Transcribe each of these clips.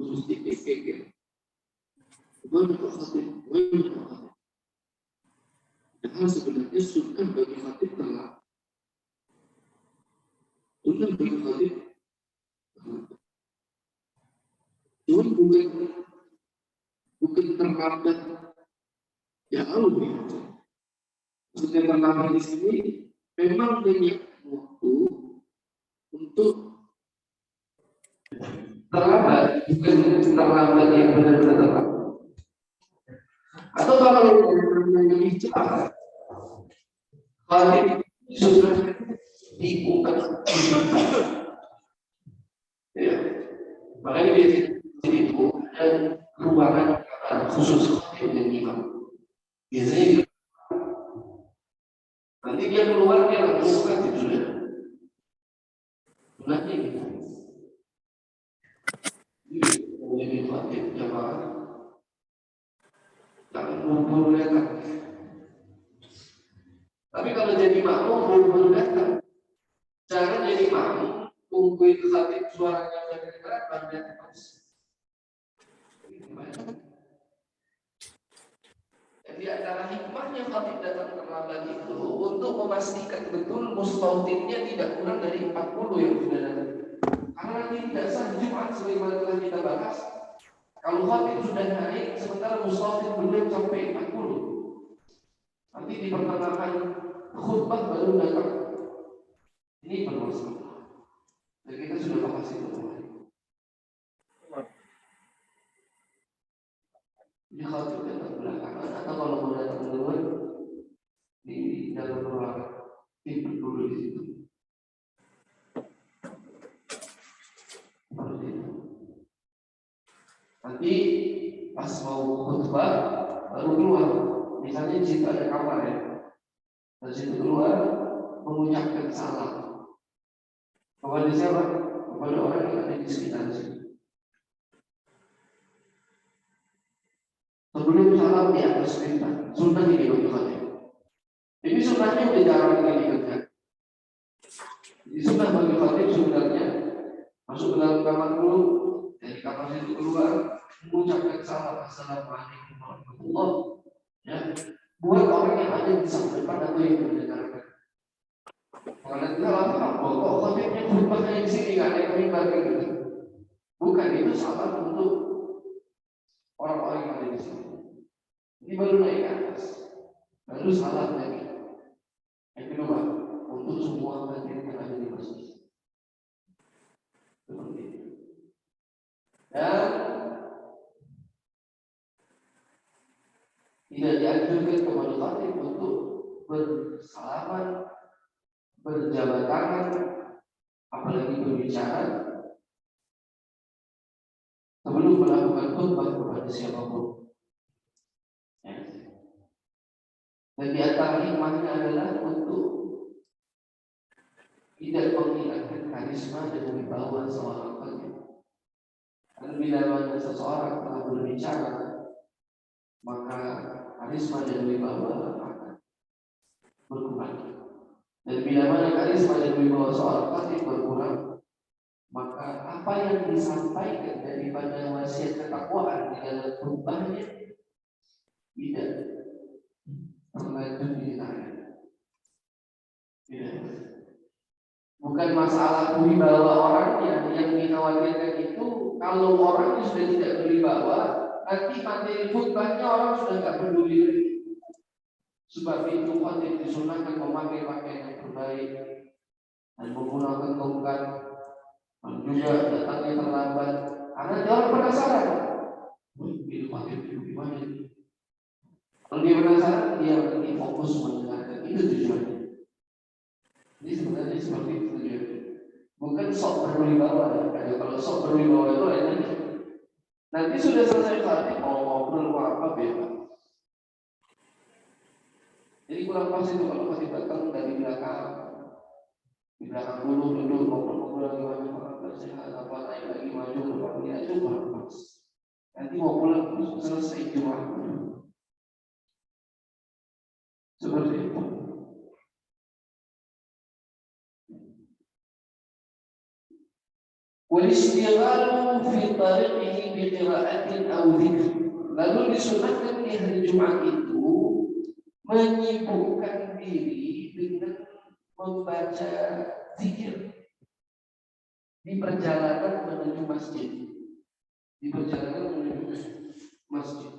terus dipikir. Gimana kok khatib? Gimana kok khatib? Padahal sebenarnya sunnah bagi khatib terlambat. Sunnah bagi khatib terlambat. Cuman bukan terlambat jauh ya. Maksudnya terlambat di sini memang banyak waktu untuk terlambat, bukan terlambat yang benar-benar terlambat. Atau kalau yang lebih jelas, khatib sudah dibuka. Ya, makanya di sini itu ada ruangan khusus khatib dan imam. Biasanya nanti dia keluar dia langsung khatib sudah. Nanti jadi khatib jamaah jangan buru-buru datang. Tapi kalau jadi makmum buru-buru datang, jangan jadi makmum tungguin khatib suaranya kedengaran baru datang terus. Jadi antara hikmahnya khatib datang terlambat itu untuk memastikan betul mustautinnya tidak kurang dari 40 yang sudah datang. Karena tidak sah Jumat sebagaimana telah kita bahas. Kalau khatib sudah naik sementara mustautin belum sampai 40. Nanti di pertengahan khutbah baru datang. Ini bermasalah. Dan kita sudah bahas itu kemarin. Jadi khatib datang belakangan atau kalau mau datang duluan di dalam ruangan tidur dulu di situ. Seperti itu. Nanti pas mau khutbah baru keluar. Misalnya di situ ada kamar ya. Dari situ keluar mengucapkan salam kepada siapa? Kepada orang yang ada di sekitar situ. Sebelum salam di atas mimbar, sunnah ini bagi khatib. Ini sunnahnya udah jarang diingatkan. Jadi sunnah bagi khatib sebenarnya masuk ke dalam kamar dulu, dari kamar itu keluar mengucapkan salam assalamualaikum warahmatullah. Ya, buat orang yang ada di samping depan atau yang mendengarkan. Karena kita lama kok khatibnya khutbahnya di sini nggak ada yang mimbar gitu. Bukan, itu salam untuk orang-orang yang ada di sini. Ini baru naik ke atas, baru salam lagi. Yang kedua, untuk semua hadirin yang ada di masjid. Seperti itu. Dan tidak dianjurkan kepada khatib untuk bersalaman, berjabat tangan, apalagi berbicara sebelum melakukan khutbah kepada siapapun. Ya. Dan di antara hikmahnya adalah untuk tidak menghilangkan karisma dan wibawa seorang khatib. Dan bila mana seseorang telah berbicara, maka karisma dan wibawa akan berkurang. Dan bila mana karisma dan wibawa seorang khatib berkurang, maka apa yang disampaikan daripada wasiat ketakwaan di dalam khutbahnya tidak terlanjur ditanya. Bukan masalah wibawa orangnya yang dikhawatirkan itu. Kalau orangnya sudah tidak berwibawa, nanti materi khutbahnya orang sudah tidak peduli lagi. Sebab itu khatib disunahkan memakai pakaian yang terbaik dan menggunakan tongkat, dan juga datangnya terlambat. Karena dia orang penasaran. Ini khatib itu gimana? Kalau dia penasaran, dia berarti fokus mendengarkan. Itu tujuannya. Ini sebenarnya seperti itu tujuannya. Bukan sok berwibawa. Kalau sok berwibawa itu enak. Nanti sudah selesai khatib mau ngobrol apa bebas. Jadi kurang pas itu kalau khatib datang dari belakang. Di belakang dulu duduk ngobrol gimana sehat apa naik lagi maju ke depan dia itu kurang pas. Nanti mau pulang selesai Jumat. Seperti itu. Wal-istighalu fi tariqihi bi qira'atin aw dzikr. Lalu disunahkan di hari Jumat itu menyibukkan diri dengan membaca zikir di perjalanan menuju masjid. Di perjalanan menuju masjid.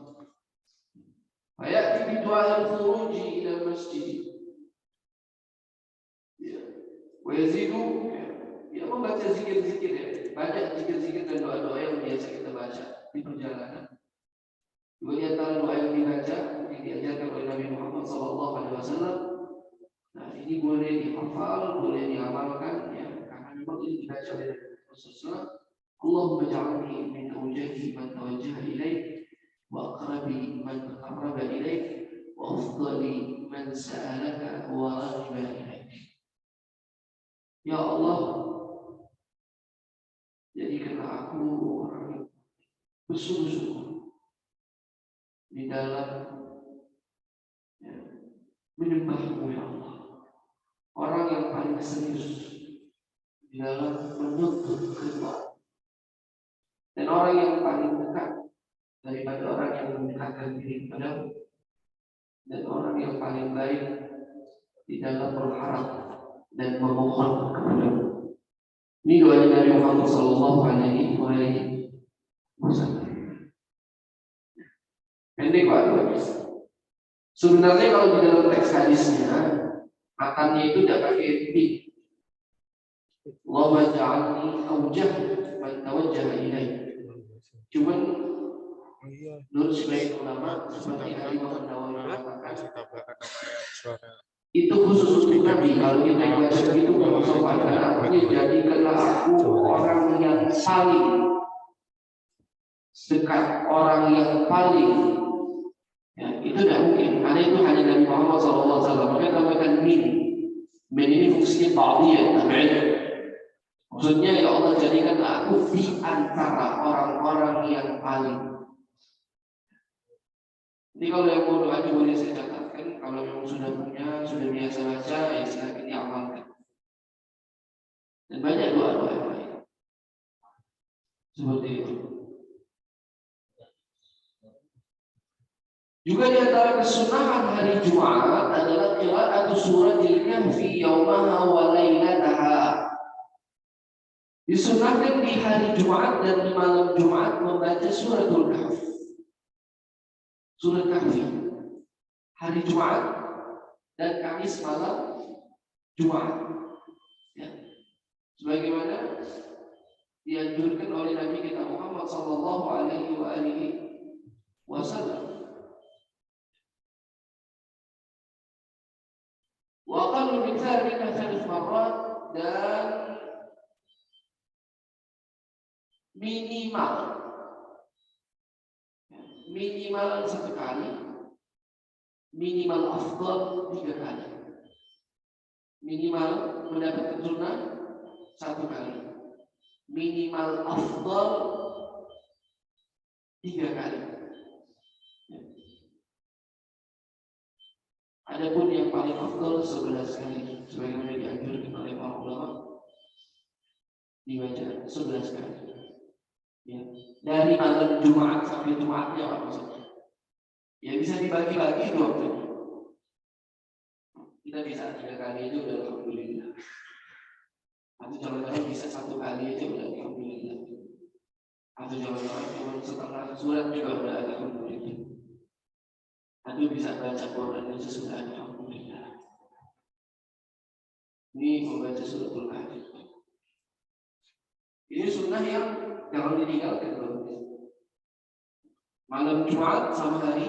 Ayat di du'a al-khuruji ila masjid. Ya. Wa yazidu, ya membaca zikir-zikir ya. Banyak zikir-zikir dan doa-doa yang biasa kita baca di perjalanan. Dua di antara doa yang dibaca yang diajarkan oleh Nabi Muhammad SAW. Nah, ini boleh dihafal, boleh diamalkan ya, karena memang ini dibaca oleh Rasulullah. Allahumma ja'alni min awjahi man tawajjaha ilaik wa aqrabi man taqarraba ilaik wa afdali man sa'alaka wa raghaba ilaik. Ya Allah, jadikanlah aku orang yang bersungguh-sungguh di dalam ya, menyembah-Mu ya Allah. Orang yang paling serius di dalam menuntut keridhaan dan orang yang paling dekat daripada orang yang mendekatkan diri kepada-Mu, dan orang yang paling baik di dalam berharap dan memohon kepada-Mu. Ini doa Nabi Muhammad SAW. Pendek Pak doanya. Sebenarnya kalau di dalam teks hadisnya makannya itu tidak pakai bi. Allahumma ja'alni awjah man tawajjaha ilaik. Cuman menurut sebagian ulama seperti Imam Nawawi mengatakan itu khusus untuk Nabi. Kalau kita baca begitu kalau sopan, artinya jadikanlah aku orang yang paling dekat, orang yang paling ya, itu tidak mungkin karena itu hanya Nabi Muhammad SAW. Maka tambahkan min ini fungsinya ba'diyah, maksudnya ya Allah jadikan aku di antara orang-orang yang paling. Jadi kalau yang mau doa boleh saya catatkan. Kalau memang sudah punya, sudah biasa baca, ya silakan diamalkan. Dan banyak doa-doa yang lain seperti itu. Juga di antara kesunahan hari Jumat adalah qira'atu suratil kahfi yaumaha wa lailataha. Disunahkan di hari Jumat dan di malam Jumat membaca suratul kahf. Surat kahfi hari Jumat dan Kamis malam Jumat. Ya. Sebagaimana dianjurkan oleh Nabi kita Muhammad sallallahu alaihi wasallam. Wa aqallu min dzalika 3 marrat, dan minimal 1 kali, minimal afdal 3 kali. Minimal mendapatkan sunnah 1 kali, minimal afdal 3 kali. Adapun yang paling afdal 11 kali, sebagaimana dianjurkan oleh para ulama, dibaca 11 kali. Ya. Dari malam Jumat sampai Jumatnya apa maksudnya? Ya bisa dibagi-bagi itu waktunya. Kita bisa 3 kali itu udah alhamdulillah. Atau jangan-jangan bisa 1 kali aja udah alhamdulillah. Atau jangan-jangan cuma setengah surat juga udah alhamdulillah. Atau bisa baca Quran yang sesudah alhamdulillah. Ini membaca suratul Kahfi. Ini sunnah yang jangan ditinggalkan. Malam Jumat sama hari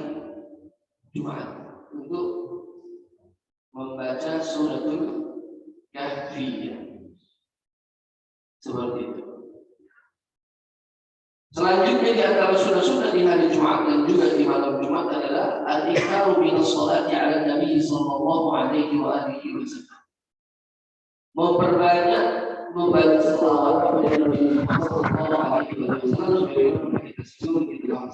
Jumat untuk membaca suratul Kahfi. Seperti itu. Selanjutnya di antara sunnah-sunnah di hari Jumat dan juga di malam Jumat adalah al-iktharu min as-salati 'ala Nabi sallallahu alaihi wasallam. Memperbanyak membaca selawat kepada Nabi Muhammad sallallahu alaihi wasallam sebagaimana kita suruh di dalam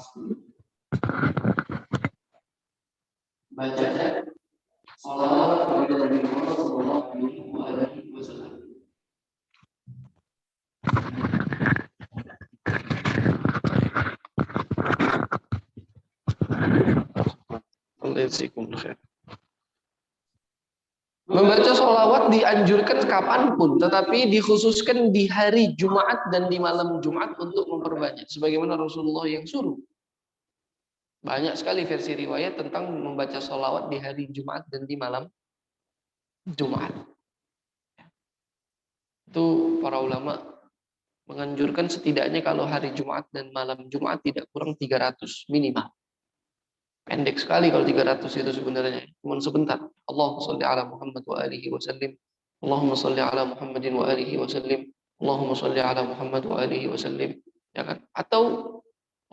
baca selawat kepada Nabi Muhammad sallallahu alaihi wasallam. Jazakumullah khair. Membaca sholawat dianjurkan kapanpun, tetapi dikhususkan di hari Jumat dan di malam Jumat untuk memperbanyak. Sebagaimana Rasulullah yang suruh. Banyak sekali versi riwayat tentang membaca sholawat di hari Jumat dan di malam Jumat. Itu para ulama menganjurkan setidaknya kalau hari Jumat dan malam Jumat tidak kurang 300 minimal. Pendek sekali kalau 300 itu sebenarnya. Cuma sebentar. Allahumma sholli ala Muhammad wa alihi wasallim. Allahumma sholli ala Muhammadin wa alihi wasallim. Allahumma sholli ala Muhammad wa alihi wasallim. Ya kan? Atau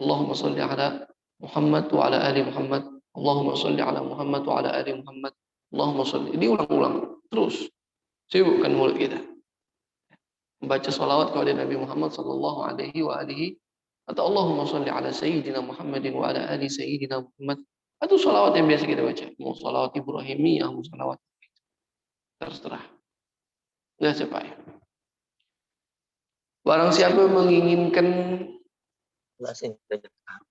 Allahumma sholli ala Muhammad wa ala ali Muhammad. Allahumma sholli ala Muhammad wa ala ali Muhammad. Allahumma sholli. Diulang-ulang terus. Sibukkan mulut kita. Membaca salawat kepada Nabi Muhammad sallallahu alaihi wa alihi, atau Allahumma sholli ala sayyidina Muhammadin wa ala ali sayyidina Muhammad. Itu salawat yang biasa kita baca. Mau salawat Ibrahimiyah, mau salawat terserah. Enggak siapa ya. Barang siapa menginginkan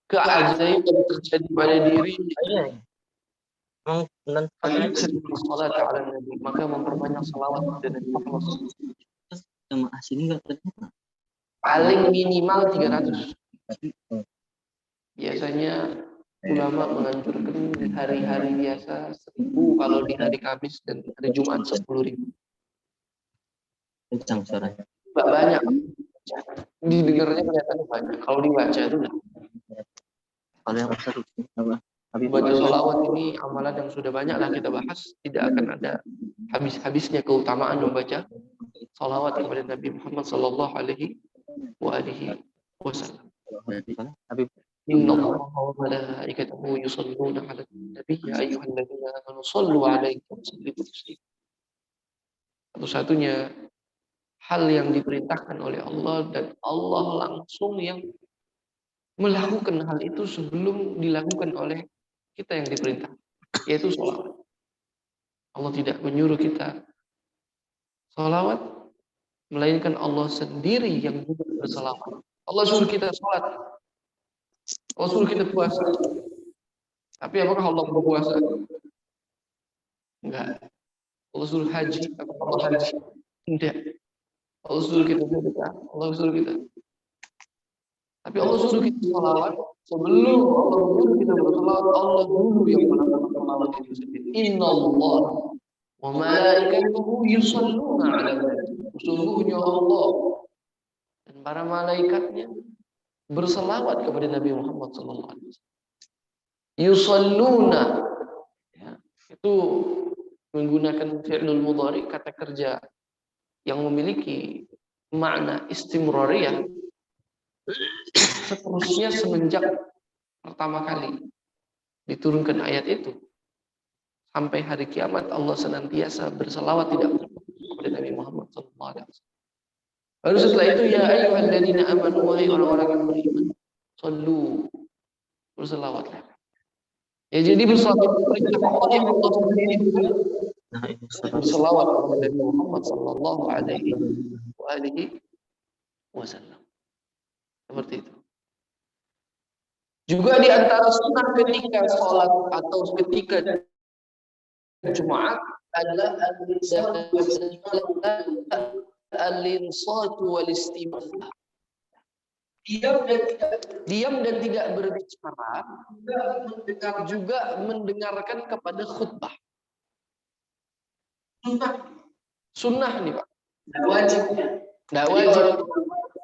keajaiban yang terjadi pada dirinya, salat ala Nabi, maka memperbanyak salawat kepada Nabi Muhammad. Jamaah sini enggak ternyata. Paling minimal 300. Biasanya ulama menganjurkan di hari-hari biasa 1000, kalau di hari Kamis dan hari Jumat 10.000. Kencang suaranya. Banyak. Didengarnya kelihatannya banyak. Kalau dibaca itu enggak. Kalau yang satu apa? Baca sholawat ini amalan yang sudah banyak lah kita bahas. Tidak akan ada habis-habisnya keutamaan membaca sholawat kepada Nabi Muhammad sallallahu alaihi wa alihi wasallam. Inna Allaha wa malaikatahu yusholluna 'alan nabi ya ayyuhalladzina amanu shallu 'alaihi wa sallimu taslima. Satu-satunya hal yang diperintahkan oleh Allah dan Allah langsung yang melakukan hal itu sebelum dilakukan oleh kita yang diperintah, yaitu sholawat. Allah tidak menyuruh kita sholawat, melainkan Allah sendiri yang juga berselawat. Allah suruh kita sholat, Allah suruh kita puasa. Tapi apakah Allah berpuasa? Enggak. Allah suruh haji, apakah Allah haji? Tidak. Allah suruh kita sedekah, Allah suruh kita. Tapi Allah suruh kita sholawat. Sebelum Allah menyuruh kita bersolawat, Allah dulu yang melakukan sholawat itu sendiri. Inna Allah wa malaikatahu yusholluna 'alan nabi. Sesungguhnya Allah dan para malaikatnya berselawat kepada Nabi Muhammad sallallahu alaihi wasallam. Yusholluna, ya, itu menggunakan fi'lul mudhari, kata kerja yang memiliki makna istimrariyah. Seterusnya semenjak pertama kali diturunkan ayat itu sampai hari kiamat, Allah senantiasa berselawat tidak berhenti kepada Nabi Muhammad SAW. Lalu setelah itu, ya ayyuhalladzina amanu, wahai orang-orang yang beriman, shollu, berselawatlah. Ya, jadi berselawat itu perintah Allah yang Allah sendiri berselawat kepada Nabi Muhammad sallallahu alaihi wasallam. Seperti itu. Juga di antara sunnah ketika sholat atau ketika Jumat adalah al-insatu wal istimah. Diam dan tidak berbicara, juga mendengarkan kepada khutbah. Sunnah nih Pak. Tidak wajib.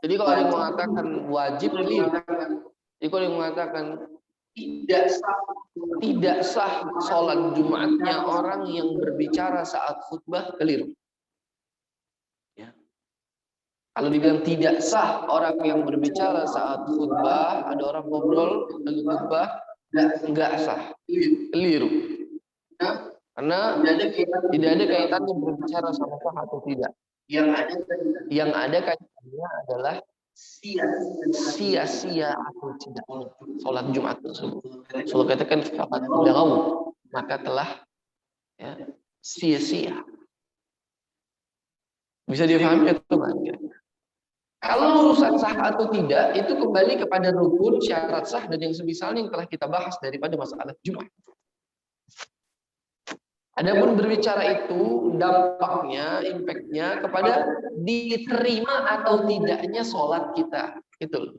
Jadi kalau ada yang mengatakan wajib, jadi kalau yang mengatakan tidak sah sholat Jumatnya orang yang berbicara saat khutbah, keliru. Ya. Kalau dibilang tidak sah orang yang berbicara saat khutbah, ada orang ngobrol lagi khutbah, enggak sah, keliru. Karena tidak ada kaitannya berbicara sama sah atau tidak. Yang ada kaitannya adalah sia-sia atau tidak sholat Jumat tersebut. Kalau katakan fakat lagaw, maka telah ya, sia-sia. Bisa difahami atau enggak? Kalau urusan sah atau tidak itu kembali kepada rukun, syarat sah dan yang semisalnya yang telah kita bahas daripada masalah Jumat. Adapun berbicara itu dampaknya, impactnya kepada diterima atau tidaknya sholat kita, itu loh.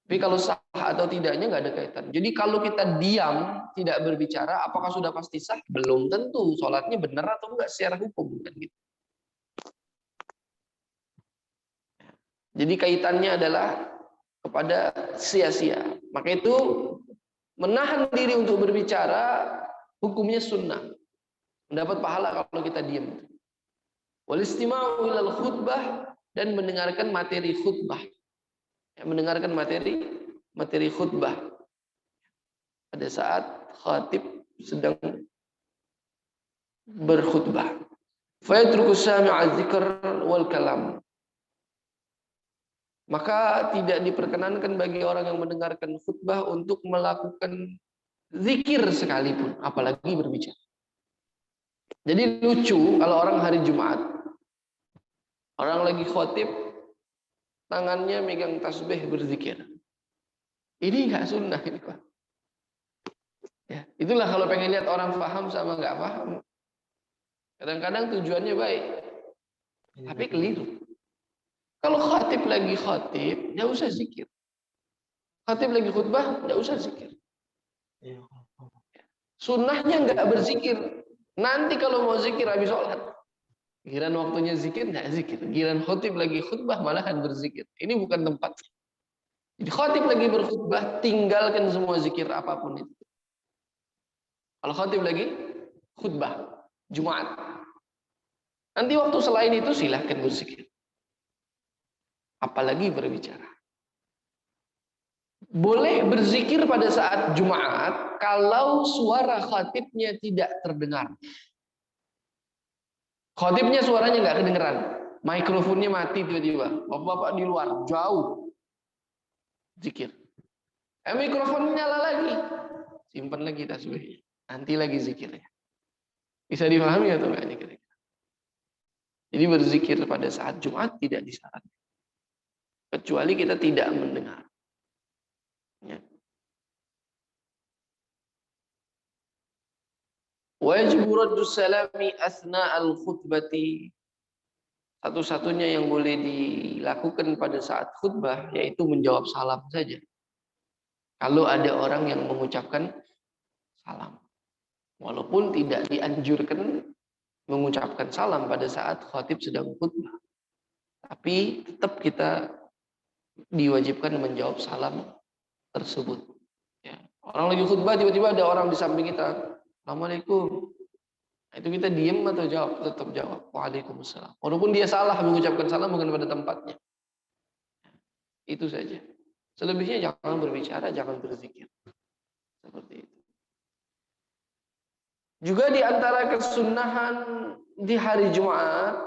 Tapi kalau sah atau tidaknya nggak ada kaitan. Jadi kalau kita diam, tidak berbicara, apakah sudah pasti sah? Belum tentu. Sholatnya benar atau enggak secara hukum, kan gitu. Jadi kaitannya adalah kepada sia-sia. Maka itu menahan diri untuk berbicara hukumnya sunnah. Mendapat pahala kalau kita diam. Wal istima'u ilal khutbah, dan mendengarkan materi khutbah. Ya, mendengarkan materi khutbah pada saat khatib sedang berkhutbah. Fa yatruku sami'a dzikr wal kalam. Maka tidak diperkenankan bagi orang yang mendengarkan khutbah untuk melakukan zikir sekalipun, apalagi berbicara. Jadi lucu kalau orang hari Jumat, orang lagi khatib, tangannya megang tasbih berzikir. Ini nggak sunnah ini, Pak. Ya, itulah kalau pengen lihat orang paham sama nggak paham. Kadang-kadang tujuannya baik, tapi keliru. Kalau khatib lagi khatib, nggak usah zikir. Khatib lagi khutbah, nggak usah zikir. Sunnahnya nggak berzikir. Nanti kalau mau zikir habis sholat. Giliran waktunya zikir, nggak zikir. Giliran khatib lagi khutbah, malahan berzikir. Ini bukan tempat. Jadi khatib lagi berkhutbah, tinggalkan semua zikir apapun itu. Kalau khatib lagi khutbah Jumat, nanti waktu selain itu silahkan berzikir. Apalagi berbicara. Boleh berzikir pada saat Jumat kalau suara khatibnya tidak terdengar. Khatibnya suaranya nggak kedengeran, mikrofonnya mati tiba-tiba. Bapak-bapak di luar jauh zikir. Mikrofonnya nyala lagi, simpan lagi tasbihnya. Nanti lagi zikirnya. Bisa dipahami atau enggak ini kira-kira? Jadi berzikir pada saat Jumat tidak disarankan. Kecuali kita tidak mendengar. Ya. Wajib raddus salami asna al-khutbati. Satu-satunya yang boleh dilakukan pada saat khutbah yaitu menjawab salam saja. Kalau ada orang yang mengucapkan salam. Walaupun tidak dianjurkan mengucapkan salam pada saat khatib sedang khutbah. Tapi tetap kita diwajibkan menjawab salam tersebut. Ya. Orang lagi khutbah tiba-tiba ada orang di samping kita. Assalamualaikum. Nah, itu kita diam atau jawab? Tetap jawab. Waalaikumsalam. Walaupun dia salah mengucapkan salam bukan pada tempatnya. Itu saja. Selebihnya jangan berbicara, jangan berzikir. Seperti itu. Juga di antara kesunahan di hari Jumat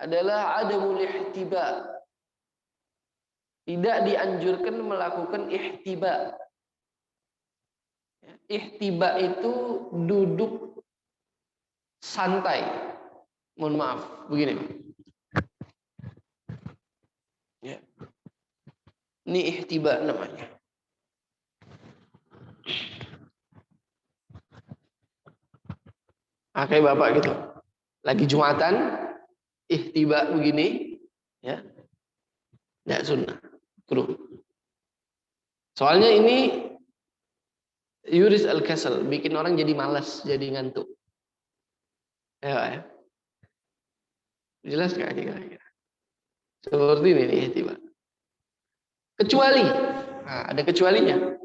adalah adamul ihtiba. Tidak dianjurkan melakukan ihtiba. Ihtiba itu duduk santai. Mohon maaf, begini Pak. Ya. Ini ihtiba namanya. Kayak Bapak gitu. Lagi Jumatan, ihtiba begini, ya. Tidak sunnah. Kruh. Soalnya ini yuris al-kasal, bikin orang jadi malas, jadi ngantuk. Ya. Jelas nggak ini kira-kira? Seperti ini ihtiba. Kecuali, nah, ada kecualinya.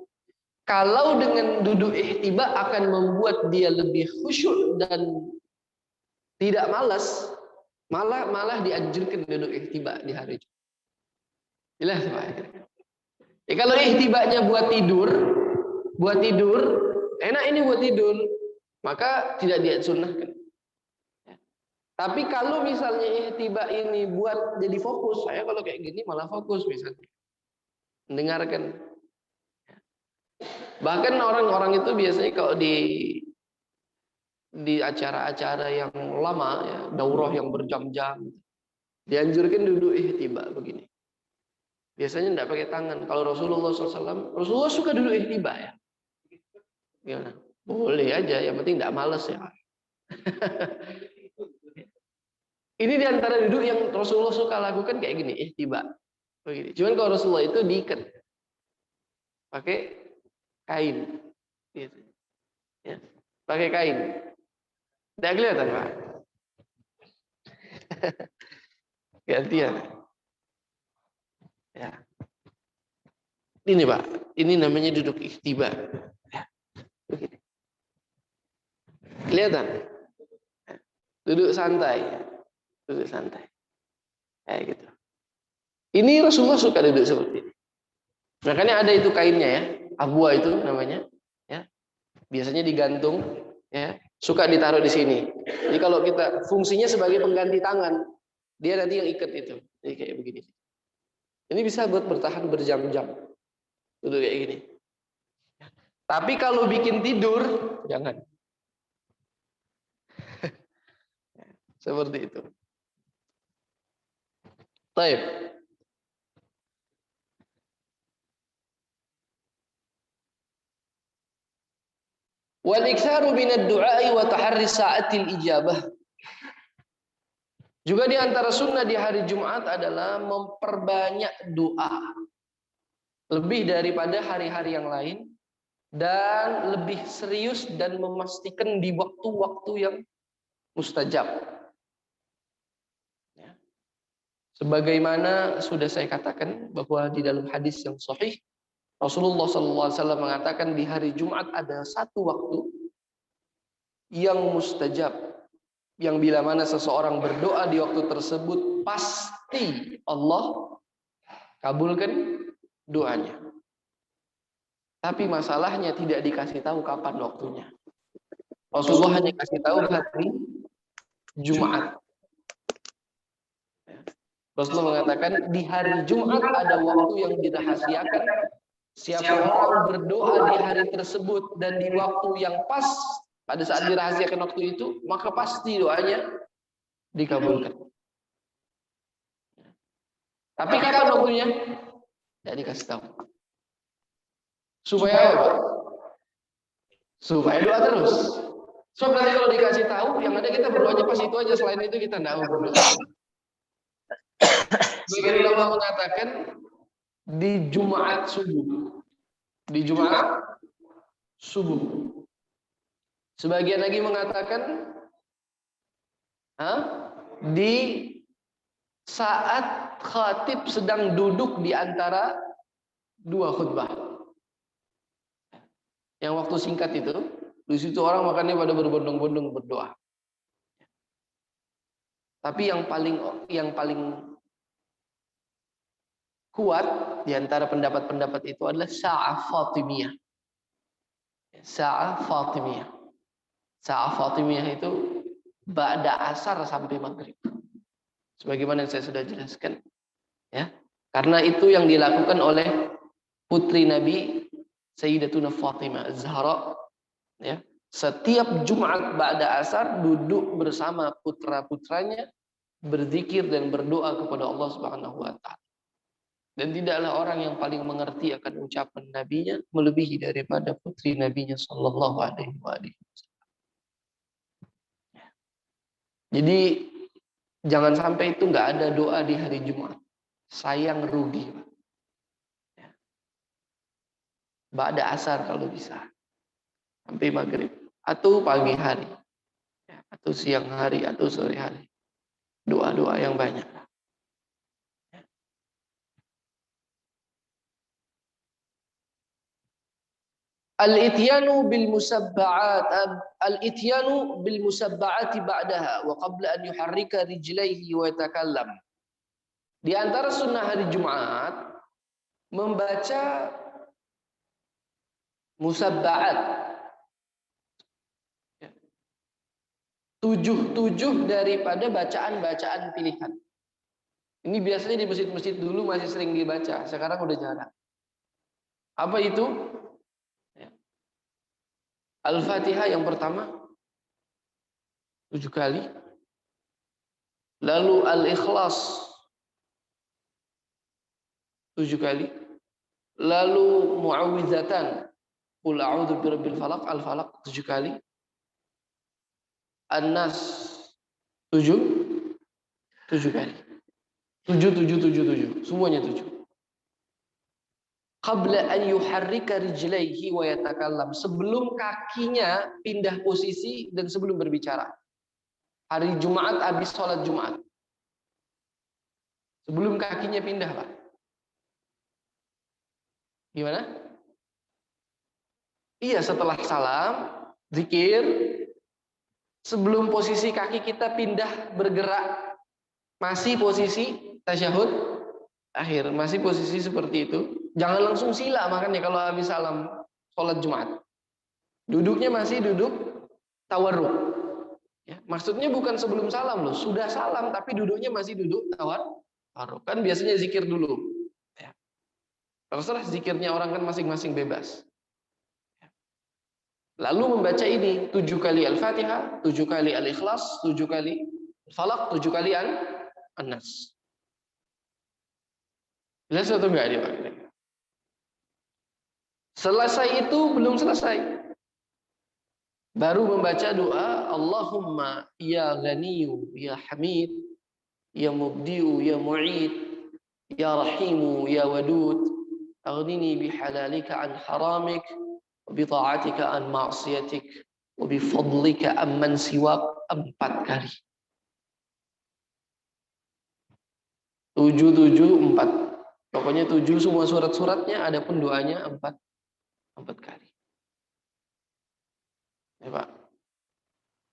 Kalau dengan duduk ihtiba akan membuat dia lebih khusyuk dan tidak malas, malah dianjurkan duduk ihtiba di hari Jumat. Jelas Pak? Ya, kalau ihtibanya buat tidur, enak ini buat tidur, maka tidak disunnahkan. Tapi kalau misalnya ihtiba ini buat jadi fokus, saya kalau kayak gini malah fokus misalnya, mendengarkan. Bahkan orang-orang itu biasanya kalau di acara-acara yang lama, ya, daurah yang berjam-jam, dianjurkan duduk ihtiba begini. Biasanya tidak pakai tangan. Kalau Rasulullah SAW, Rasulullah suka duduk ihtiba ya. Gimana? Boleh aja, yang penting tidak males ya. Ini diantara duduk yang Rasulullah suka lakukan kayak gini, ihtiba. Begini. Cuman kalau Rasulullah itu diikat pakai kain, gitu. Ya. Pakai kain. Tidak kelihatan Pak. Gantian. Ya. Ini Pak, ini namanya duduk ihtiba. Ya. Begini. Kelihatan? Duduk santai. Duduk santai. Kayak gitu. Ini Rasulullah suka duduk seperti ini. Makanya ada itu kainnya ya, abwa itu namanya. Ya. Biasanya digantung, ya. Suka ditaruh di sini. Jadi kalau kita fungsinya sebagai pengganti tangan, dia nanti yang ikat itu. Jadi kayak begini. Ini bisa buat bertahan berjam-jam. Duduk kayak gini. Tapi kalau bikin tidur, jangan. Seperti itu. Baik. Wal iktsaru minad du'a'i wa taharri sa'atil ijabah. Juga di antara sunnah di hari Jumat adalah memperbanyak doa. Lebih daripada hari-hari yang lain. Dan lebih serius dan memastikan di waktu-waktu yang mustajab. Ya. Sebagaimana sudah saya katakan bahwa di dalam hadis yang sahih, Rasulullah SAW mengatakan di hari Jumat ada satu waktu yang mustajab. Yang bila mana seseorang berdoa di waktu tersebut, pasti Allah kabulkan doanya. Tapi masalahnya tidak dikasih tahu kapan waktunya. Rasulullah hanya kasih tahu hari Jumat. Rasulullah mengatakan di hari Jumat ada waktu yang dirahasiakan. Siapa orang berdoa di hari tersebut dan di waktu yang pas pada saat dirahasiakan waktu itu, maka pasti doanya dikabulkan. Tapi kapan waktunya? Tidak dikasih tahu. Supaya apa? Supaya doa terus. So berarti kalau dikasih tahu, yang ada kita berdoanya pas itu aja. Selain itu kita tidak mau berdoa. Sebagian ulama mengatakan di Jumat subuh. Di Jumat subuh. Sebagian lagi mengatakan di saat khatib sedang duduk di antara dua khutbah. Yang waktu singkat itu, di situ orang makanya pada berbondong-bondong berdoa. Tapi yang paling kuat di antara pendapat-pendapat itu adalah Sa'ah Fatimiyah. Sa'ah Fatimiyah. Sa'ah Fatimiyah itu ba'da asar sampai maghrib. Sebagaimana yang saya sudah jelaskan. Ya. Karena itu yang dilakukan oleh putri Nabi Sayyidatuna Fatimah Az-Zahra. Ya. Setiap Jumat ba'da asar duduk bersama putra-putranya, berzikir dan berdoa kepada Allah Subhanahu wa taala. Dan tidaklah orang yang paling mengerti akan ucapan nabinya melebihi daripada putri nabinya sallallahu alaihi wasallam. Jadi jangan sampai itu nggak ada doa di hari Jumat. Sayang, rugi. Ba'da asar kalau bisa. Sampai maghrib. Atau pagi hari. Atau siang hari, atau sore hari. Doa-doa yang banyak. Al-ityanu bil musabba'ati ba'daha wa qabla an yuharrika rijlaihi wa yatakallam. Di antara sunnah hari Jumat membaca musabba'at. 7 daripada bacaan-bacaan pilihan. Ini biasanya di masjid-masjid dulu masih sering dibaca, sekarang udah jarang. Apa itu? Al-Fatihah yang pertama 7 kali. Lalu Al-Ikhlas 7 kali. Lalu Mu'awwidhatan Qul a'udzu birabbil falaq, al-falaq 7 kali. An-nas 7 kali. 7. Semuanya 7. Qabla an yuharrika rijlaihi wa yatakallam. Sebelum kakinya pindah posisi dan sebelum berbicara. Hari Jumat habis sholat Jumat. Sebelum kakinya pindah, Pak. Gimana? Iya, setelah salam, zikir, sebelum posisi kaki kita pindah bergerak, masih posisi tasyahud akhir, masih posisi seperti itu. Jangan langsung sila, makanya kalau habis salam sholat Jumat. Duduknya masih duduk tawarruk. Ya, maksudnya bukan sebelum salam loh, sudah salam tapi duduknya masih duduk tawarruk. Kan biasanya zikir dulu. Ya. Terserah zikirnya orang kan masing-masing bebas. Lalu membaca ini 7 kali Al-Fatihah, 7 kali Al-Ikhlas, 7 kali Falaq, 7 kali An-Nas. Jelas atau enggak dia Pak? Selesai itu belum selesai. Baru membaca doa Allahumma ya Ghaniyu ya Hamid ya Mubdi'u ya Mu'id ya Rahimu ya Wadud aghnini bihalalika an haramik wa bita'atika an ma'siyatik wa bifadlika amman siwak 4 kali. 7, 4. Pokoknya 7 semua surat-suratnya, adapun doanya 4 kali. Ya, Pak.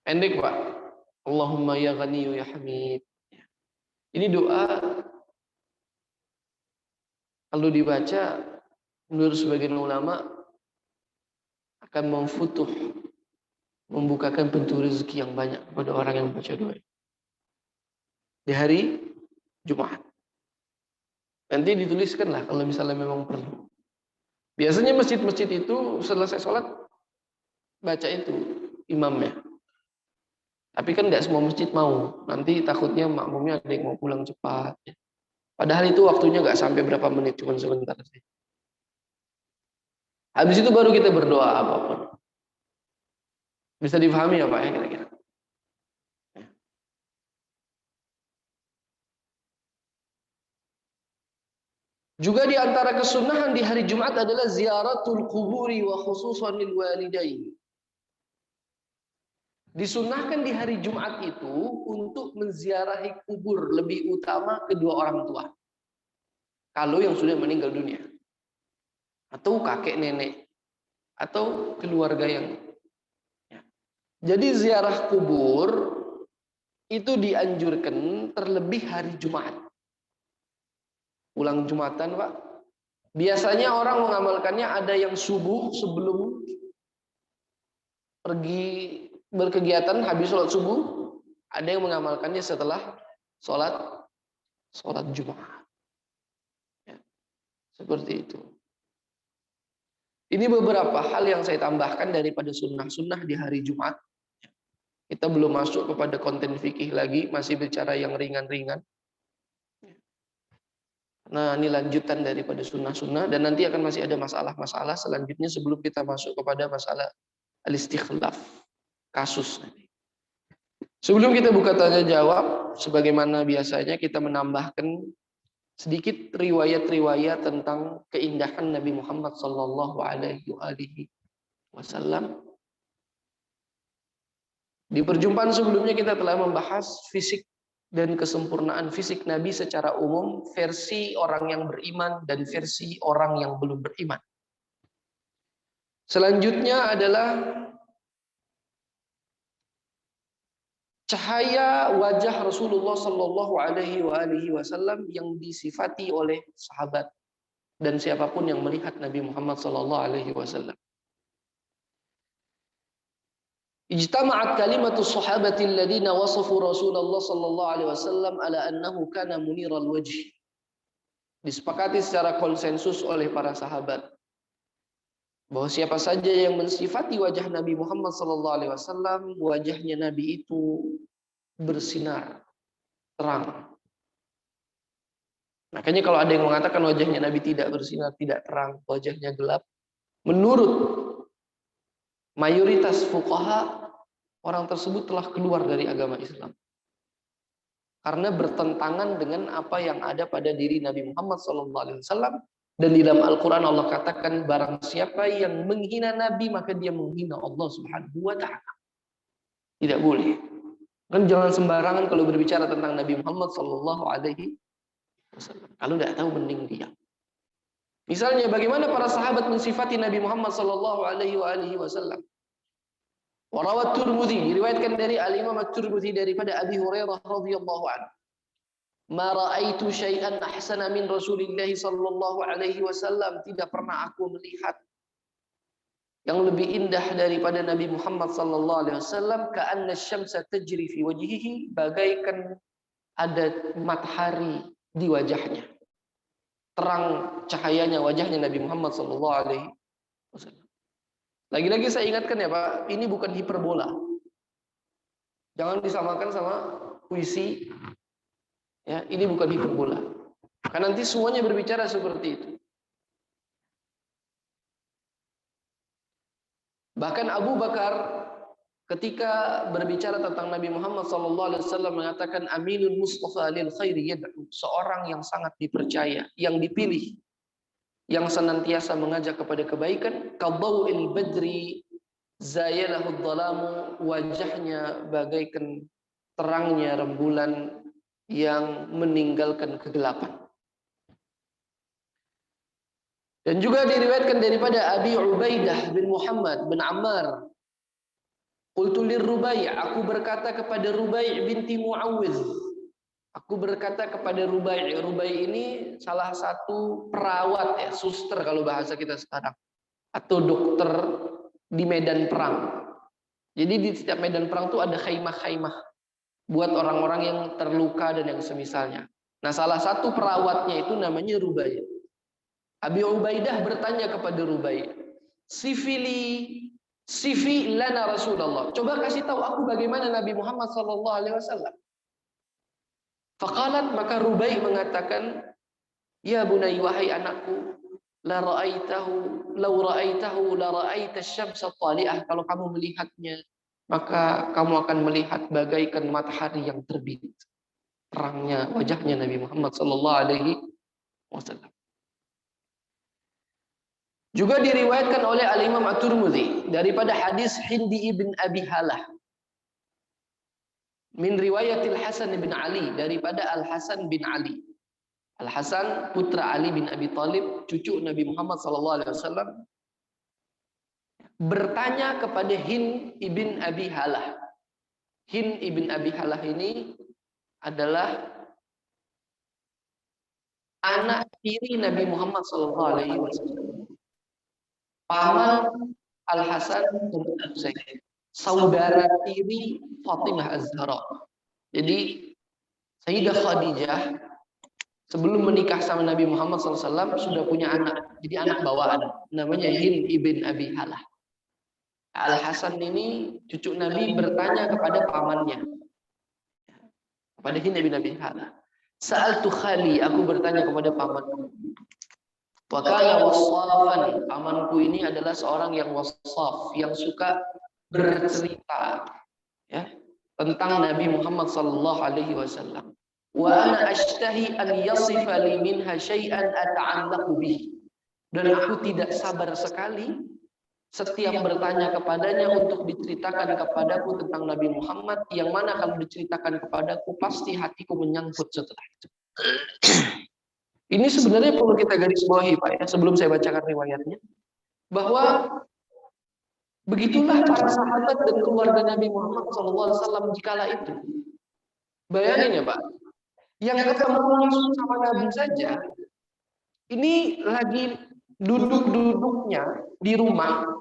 Pendek, Pak. Allahumma ya Ghaniyu ya Hamid. Ini doa kalau dibaca menurut sebagian ulama akan memfutuh, membukakan pintu rezeki yang banyak kepada orang yang membaca doa di hari Jumat. Nanti dituliskanlah kalau misalnya memang perlu. Biasanya masjid-masjid itu selesai sholat baca itu imamnya. Tapi kan nggak semua masjid mau. Nanti takutnya makmumnya ada yang mau pulang cepat. Padahal itu waktunya nggak sampai berapa menit, cuma sebentar sih. Habis itu baru kita berdoa apapun. Bisa dipahami ya Pak ya kira-kira? Juga di antara kesunahan di hari Jumat adalah ziaratul kuburi wa khususan lil walidain. Disunahkan di hari Jumat itu untuk menziarahi kubur, lebih utama kedua orang tua. Kalau yang sudah meninggal dunia. Atau kakek nenek. Atau keluarga yang. Jadi ziarah kubur itu dianjurkan terlebih hari Jumat. Pulang Jumatan, Pak. Biasanya orang mengamalkannya ada yang subuh sebelum pergi berkegiatan habis sholat subuh, ada yang mengamalkannya setelah sholat Jumat. Ya, seperti itu. Ini beberapa hal yang saya tambahkan daripada sunnah-sunnah di hari Jumat. Kita belum masuk kepada konten fikih lagi, masih bicara yang ringan-ringan. Nah, ini lanjutan daripada sunnah-sunnah dan nanti akan masih ada masalah-masalah selanjutnya sebelum kita masuk kepada masalah al-istikhlaf, kasus. Sebelum kita buka tanya jawab, sebagaimana biasanya kita menambahkan sedikit riwayat-riwayat tentang keindahan Nabi Muhammad sallallahu alaihi wasallam. Di perjumpaan sebelumnya kita telah membahas fisik dan kesempurnaan fisik Nabi secara umum, versi orang yang beriman dan versi orang yang belum beriman. Selanjutnya adalah cahaya wajah Rasulullah Sallallahu Alaihi Wasallam yang disifati oleh sahabat dan siapapun yang melihat Nabi Muhammad Sallallahu Alaihi Wasallam. Ijtama'at kalimatu sahabati alladhina wasafu Rasulullah sallallahu alaihi wasallam ala annahu kana muniral wajh. Disepakati secara konsensus oleh para sahabat bahwa siapa saja yang mensifati wajah Nabi Muhammad sallallahu alaihi wasallam, wajahnya Nabi itu bersinar terang. Makanya kalau ada yang mengatakan wajahnya Nabi tidak bersinar, tidak terang, wajahnya gelap, menurut mayoritas fuqaha orang tersebut telah keluar dari agama Islam. Karena bertentangan dengan apa yang ada pada diri Nabi Muhammad SAW. Dan di dalam Al-Quran Allah katakan, barang siapa yang menghina Nabi, maka dia menghina Allah Subhanahu wa Ta'ala. Tidak boleh. Kan jangan sembarangan kalau berbicara tentang Nabi Muhammad SAW. Kalau tidak tahu, mending diam. Misalnya bagaimana para sahabat mensifati Nabi Muhammad SAW. Warawat Tirmidzi, diriwayatkan dari Al-Imam At-Tirmidzi daripada Abi Hurairah radhiyallahu anhu. Ma ra'aitu syai'an ahsana min Rasulillah sallallahu alaihi wasallam. Tidak pernah aku melihat yang lebih indah daripada Nabi Muhammad sallallahu alaihi wasallam, ka'anna asy-syamsa tajri fi wajhihi, bagaikan ada matahari di wajahnya. Terang cahayanya wajahnya Nabi Muhammad sallallahu alaihi wasallam. Lagi-lagi saya ingatkan ya Pak, ini bukan hiperbola. Jangan disamakan sama puisi. Ya, ini bukan hiperbola. Karena nanti semuanya berbicara seperti itu. Bahkan Abu Bakar ketika berbicara tentang Nabi Muhammad SAW mengatakan Aminul Mustafa lil khairi yad'u, seorang yang sangat dipercaya, yang dipilih, yang senantiasa mengajak kepada kebaikan. Kadau'il badri zayalahu dhalamu, wajahnya bagaikan terangnya rembulan yang meninggalkan kegelapan. Dan juga diriwayatkan daripada Abi Ubaidah bin Muhammad bin Ammar, qultu lirrubai', aku berkata kepada Rubai' binti Muawwiz. Aku berkata kepada Rubai'. Rubai' ini salah satu perawat ya, suster kalau bahasa kita sekarang, atau dokter di medan perang. Jadi di setiap medan perang itu ada khaimah-khaimah buat orang-orang yang terluka dan yang semisalnya. Nah, salah satu perawatnya itu namanya Rubai'. Abi Ubaidah bertanya kepada Rubai', sifi lana Rasulullah. Coba kasih tahu aku bagaimana Nabi Muhammad sallallahu alaihi wasallam. Faqalat, maka Rubai' mengatakan, ya bunai, wahai anakku, la ra'aitahu law ra'aitahu la ra'aita asy-syamsa thali'ah. Kalau kamu melihatnya, maka kamu akan melihat bagaikan matahari yang terbit. Terangnya wajahnya Nabi Muhammad sallallahu alaihi wasallam. Juga diriwayatkan oleh Al-Imam At-Tirmidzi daripada hadis Hindi ibn Abi Halah min riwayatil Hasan bin Ali, daripada Al-Hasan bin Ali. Al-Hasan putra Ali bin Abi Thalib, cucu Nabi Muhammad SAW, bertanya kepada Hind ibn Abi Halah. Hind ibn Abi Halah ini adalah anak tiri Nabi Muhammad SAW. Paman Al-Hasan dan Al-Husain, saudara tiri Fatimah Az-Zahra. Jadi Sayyidah Khadijah sebelum menikah sama Nabi Muhammad SAW sudah punya anak. Jadi anak bawaan, namanya Hind ibn Abi Halah. Al-Hasan ini cucu Nabi bertanya kepada pamannya, kepada Hind ibn Abi Halah. Sa'altu khali, aku bertanya kepada pamanku. Wa kana wasafan, pamanku ini adalah seorang yang wasaf, yang suka bercerita ya tentang Nabi Muhammad sallallahu alaihi wasallam. Wa ana ashtahi an yasifa li minha syai'an ata'allaqu bihi. Dan aku tidak sabar sekali setiap bertanya kepadanya untuk diceritakan kepadaku tentang Nabi Muhammad, yang mana kalau diceritakan kepadaku pasti hatiku menyangkut setelah itu. Ini sebenarnya perlu kita garis bawahi Pak ya, sebelum saya bacakan riwayatnya, bahwa begitulah para sahabat dan keluarga Nabi Muhammad SAW dikala itu. Bayangin ya Pak, yang ketemu langsung sama Nabi saja, ini lagi duduk-duduknya di rumah,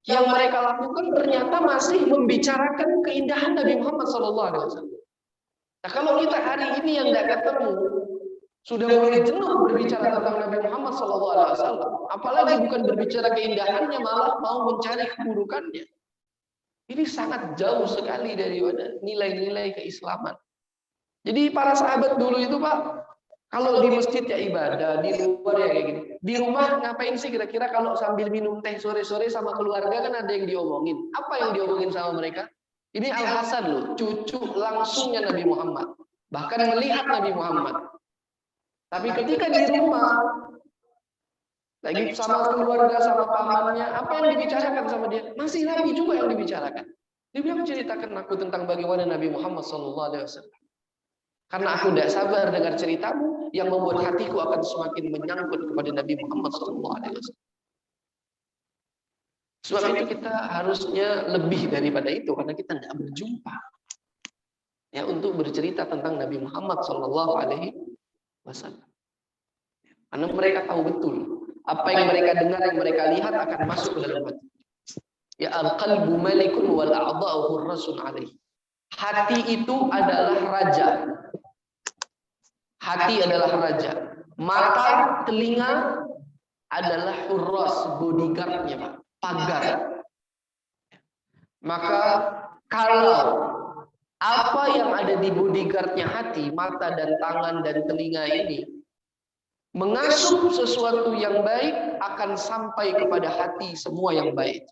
yang mereka lakukan ternyata masih membicarakan keindahan Nabi Muhammad SAW. Nah, kalau kita hari ini yang tidak ketemu, sudah mulai jenuh berbicara tentang Nabi Muhammad SAW, apalagi bukan berbicara keindahannya, malah mau mencari keburukannya. Ini sangat jauh sekali dari nilai-nilai keislaman. Jadi para sahabat dulu itu Pak, Kalau di masjid ya ibadah, di luar ya kayak gini. Di rumah ngapain sih kira-kira kalau sambil minum teh sore-sore sama keluarga kan ada yang diomongin. Apa yang diomongin sama mereka? Ini Al-Hasan loh, cucu langsungnya Nabi Muhammad. Bahkan melihat Nabi Muhammad. Tapi ketika di rumah, lagi sama keluarga, sama pamannya, apa yang dibicarakan sama dia? Masih Nabi juga yang dibicarakan. Dia bilang ceritakan aku tentang bagaimana Nabi Muhammad SAW. Karena aku tidak sabar dengar ceritamu yang membuat hatiku akan semakin menyangkut kepada Nabi Muhammad SAW. Sebab itu kita harusnya lebih daripada itu karena kita tidak berjumpa ya untuk bercerita tentang Nabi Muhammad SAW. Karena mereka tahu betul apa yang mereka dengar, yang mereka lihat akan masuk ke dalam hati. Ya al-qalbu malikun wal a'dha'u hurrasun alaih. Hati itu adalah raja. Hati adalah raja. Mata, telinga adalah hurras, bodyguardnya, Pak. Pagar. Maka kalau apa yang ada di bodyguardnya hati, mata dan tangan dan telinga ini mengasuh sesuatu yang baik akan sampai kepada hati semua yang baik.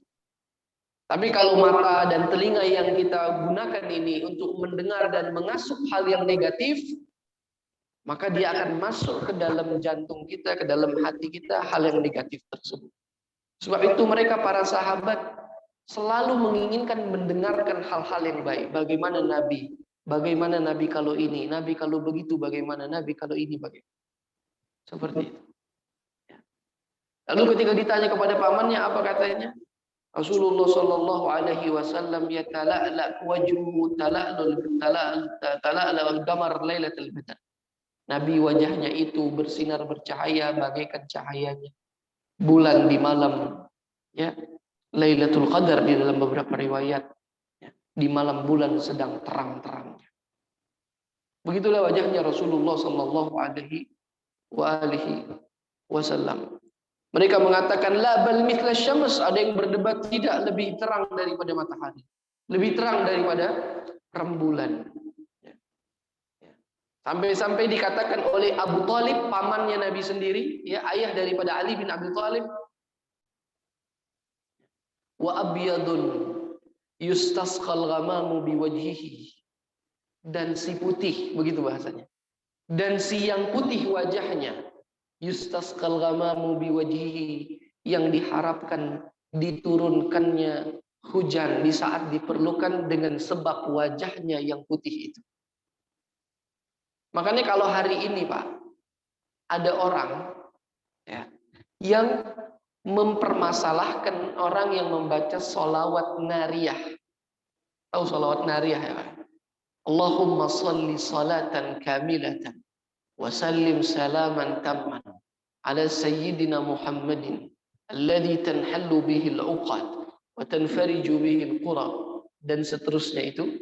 Tapi kalau mata dan telinga yang kita gunakan ini untuk mendengar dan mengasuh hal yang negatif, maka dia akan masuk ke dalam jantung kita, ke dalam hati kita hal yang negatif tersebut. Sebab itu mereka para sahabat selalu menginginkan mendengarkan hal-hal yang baik. Bagaimana Nabi kalau ini, Nabi kalau begitu, bagaimana Nabi kalau ini, bagaimana. Seperti itu. Lalu ketika ditanya kepada pamannya, apa katanya? Rasulullah Shallallahu Alaihi Wasallam yatala'la wajhuhu tala'la al-qamar lailatul badr. Nabi wajahnya itu bersinar bercahaya bagaikan cahayanya bulan di malam ya Lailatul Qadar di dalam beberapa riwayat ya, di malam bulan sedang terang-terangnya. Begitulah wajahnya Rasulullah Shallallahu Alaihi Wasallam. Mereka mengatakan la bal mithla syams, ada yang berdebat tidak, lebih terang daripada matahari, lebih terang daripada rembulan. Sampai-sampai dikatakan oleh Abu Thalib, pamannya Nabi sendiri, ya ayah daripada Ali bin Abi Thalib, wa abyadun yustasqal ghamamu biwajhihi, dan si putih, begitu bahasanya. Dan si yang putih wajahnya, yustasqal ghamamu biwajhihi, yang diharapkan diturunkannya hujan di saat diperlukan dengan sebab wajahnya yang putih itu. Makanya kalau hari ini Pak, ada orang ya, yang mempermasalahkan orang yang membaca sholawat nariyah. Tahu sholawat nariyah ya Pak? Allahumma salli salatan kamilatan wa sallim salaman tamman ala sayyidina Muhammadin alladhi tanhallu bihi al-uqad wa tanfariju bihi al-qura, dan seterusnya itu,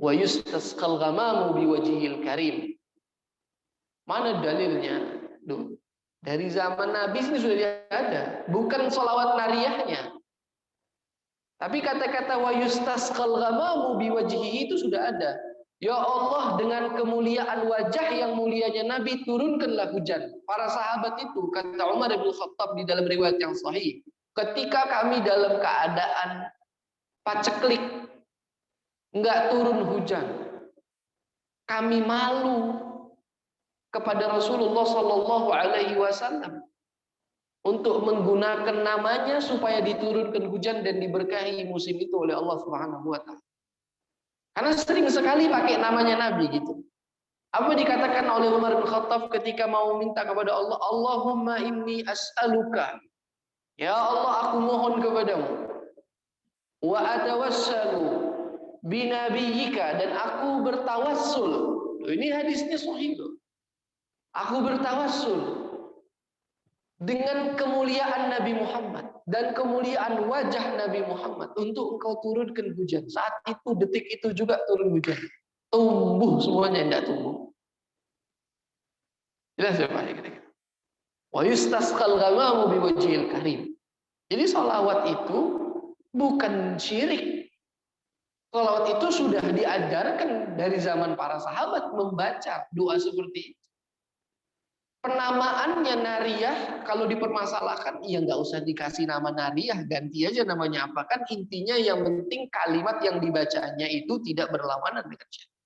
wa yustasqal ghamamu biwajhil karim. Mana dalilnya? Duh, dari zaman Nabi ini sudah ada, bukan sholawat nariyahnya. Tapi kata-kata wa yustasqal ghamamu biwajhihi itu sudah ada. Ya Allah, dengan kemuliaan wajah yang mulianya Nabi, turunkanlah hujan. Para sahabat itu, kata Umar bin Khattab di dalam riwayat yang sahih, ketika kami dalam keadaan paceklik, enggak turun hujan, kami malu kepada Rasulullah Shallallahu Alaihi Wasallam untuk menggunakan namanya supaya diturunkan hujan dan diberkahi musim itu oleh Allah Subhanahu Wa Taala. Karena sering sekali pakai namanya Nabi gitu. Apa dikatakan oleh Umar bin Khattab ketika mau minta kepada Allah, Allahumma inni as'aluka, ya Allah aku mohon kepadamu, wa atawassalu binabiyyika, dan aku bertawassul. Ini hadisnya sahih loh. Aku bertawassul dengan kemuliaan Nabi Muhammad dan kemuliaan wajah Nabi Muhammad untuk engkau turunkan hujan. Saat itu, detik itu juga turun hujan. Tumbuh semuanya, tidak tumbuh. Jelas ya Pak? Wa yustasqal ghamamu biwajhil karim. Jadi sholawat itu bukan syirik. Sholawat itu sudah diajarkan dari zaman para sahabat membaca doa seperti itu. penamaannya Nariyah kalau dipermasalahkan, ya nggak usah dikasih nama Nariyah, ganti aja namanya apa. Kan intinya yang penting kalimat yang dibacanya itu tidak berlawanan dengan syariat.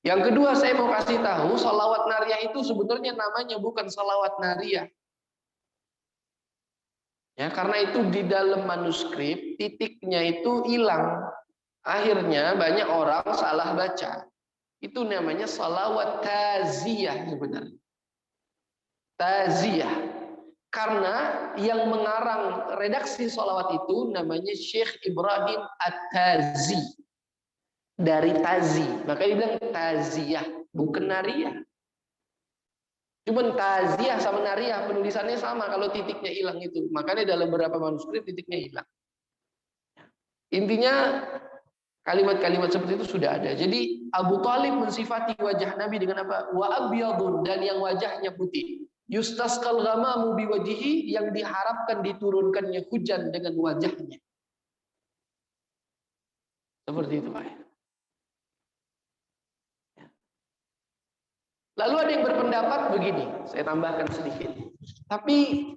Yang kedua saya mau kasih tahu, sholawat Nariyah itu sebenarnya namanya bukan sholawat Nariyah. Ya, karena itu di dalam manuskrip titiknya itu hilang. Akhirnya banyak orang salah baca. Itu namanya sholawat taziyah sebenarnya. Taziyah. Karena yang mengarang redaksi sholawat itu namanya Syekh Ibrahim At-Tazi. Dari Tazi. Maka dia bilang taziyah, bukan nariyah. Cuman taziyah sama nariyah penulisannya sama kalau titiknya hilang itu. Makanya dalam beberapa manuskrip titiknya hilang. Intinya kalimat-kalimat seperti itu sudah ada. Jadi Abu Thalib mensifati wajah Nabi dengan apa? Wa abyadun, dan yang wajahnya putih. Yustasqal ghamamu biwajhihi, yang diharapkan diturunkannya hujan dengan wajahnya. Seperti itu, Pak. Lalu ada yang berpendapat begini, saya tambahkan sedikit. Tapi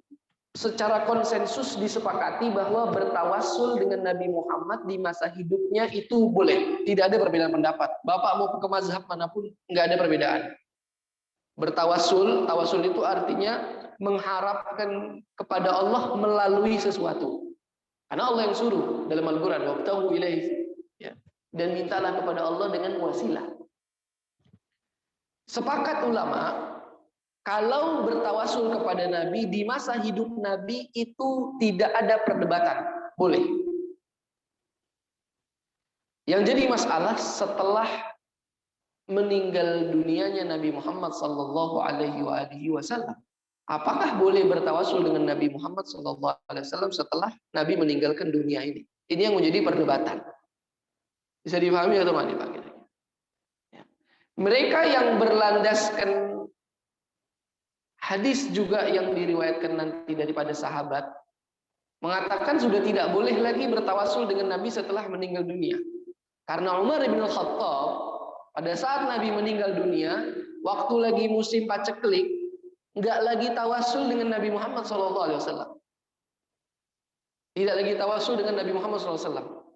secara konsensus disepakati bahwa bertawassul dengan Nabi Muhammad di masa hidupnya itu boleh. Tidak ada perbedaan pendapat. Bapak mau ke mazhab manapun, nggak ada perbedaan. Bertawassul, tawassul itu artinya mengharapkan kepada Allah melalui sesuatu. Karena Allah yang suruh dalam Al-Quran, wabtaghu ilaihi, ya. Dan mintalah kepada Allah dengan wasilah. Sepakat ulama, kalau bertawassul kepada Nabi di masa hidup Nabi itu tidak ada perdebatan, boleh. Yang jadi masalah setelah meninggal dunianya Nabi Muhammad sallallahu alaihi wasallam, apakah boleh bertawassul dengan Nabi Muhammad sallallahu alaihi wasallam setelah Nabi meninggalkan dunia ini? Ini yang menjadi perdebatan. Bisa dipahami atau tidak, Pak? Mereka yang berlandaskan hadis juga yang diriwayatkan nanti daripada sahabat mengatakan sudah tidak boleh lagi bertawassul dengan Nabi setelah meninggal dunia. Karena Umar bin Khattab pada saat Nabi meninggal dunia, waktu lagi musim paceklik, nggak lagi tawassul dengan Nabi Muhammad SAW. Tidak lagi tawassul dengan Nabi Muhammad SAW.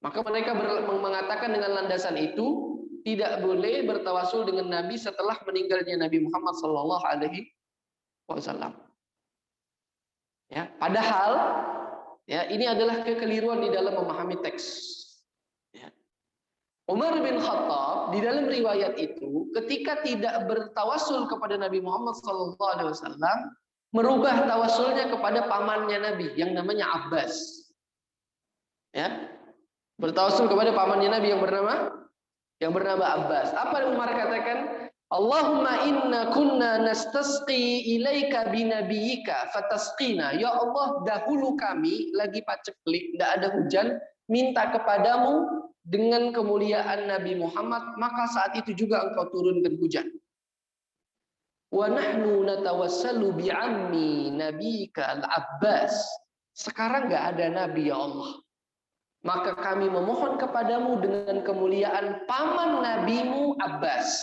Maka mereka mengatakan dengan landasan itu, tidak boleh bertawassul dengan Nabi setelah meninggalnya Nabi Muhammad sallallahu alaihi wasallam. Ya, padahal ya ini adalah kekeliruan di dalam memahami teks. Ya. Umar bin Khattab di dalam riwayat itu ketika tidak bertawassul kepada Nabi Muhammad sallallahu alaihi wasallam, merubah tawassulnya kepada pamannya Nabi yang namanya Abbas. Ya. Bertawassul kepada pamannya Nabi yang bernama Abbas. Apa yang Umar katakan? Allahumma inna kunna nastasqi ilaika binabiyika fatasqina. Ya Allah, dahulu kami lagi paceklik, tidak ada hujan, minta kepadamu dengan kemuliaan Nabi Muhammad, maka saat itu juga engkau turunkan hujan. Wa nahnu natawassalu bi'ammi nabiyika al-Abbas. Sekarang nggak ada nabi ya Allah. Maka kami memohon kepadamu dengan kemuliaan paman nabimu Abbas.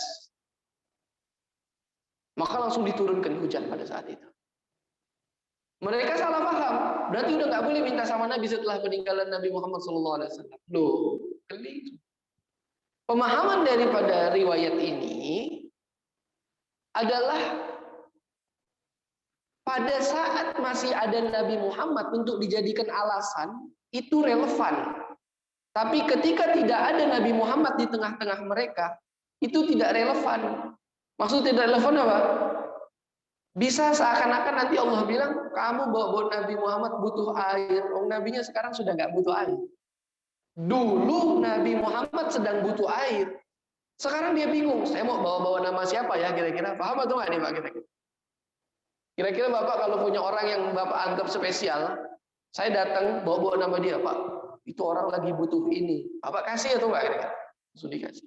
Maka langsung diturunkan hujan pada saat itu. Mereka salah paham. Berarti udah nggak boleh minta sama Nabi setelah peninggalan Nabi Muhammad SAW. Loh, keliru. Pemahaman daripada riwayat ini adalah pada saat masih ada Nabi Muhammad untuk dijadikan alasan, itu relevan. Tapi ketika tidak ada Nabi Muhammad di tengah-tengah mereka, itu tidak relevan. Maksud tidak relevan apa? Bisa seakan-akan nanti Allah bilang, kamu bawa Nabi Muhammad butuh air. Nabinya sekarang sudah nggak butuh air. Dulu Nabi Muhammad sedang butuh air. Sekarang dia bingung, saya mau bawa-bawa nama siapa ya kira-kira? Paham atau nggak nih Pak kira-kira? Kira-kira Bapak kalau punya orang yang Bapak anggap spesial, saya datang bawa-bawa nama dia, Pak. Itu orang lagi butuh ini. Bapak kasih atau enggak kira-kira? Sudah dikasih.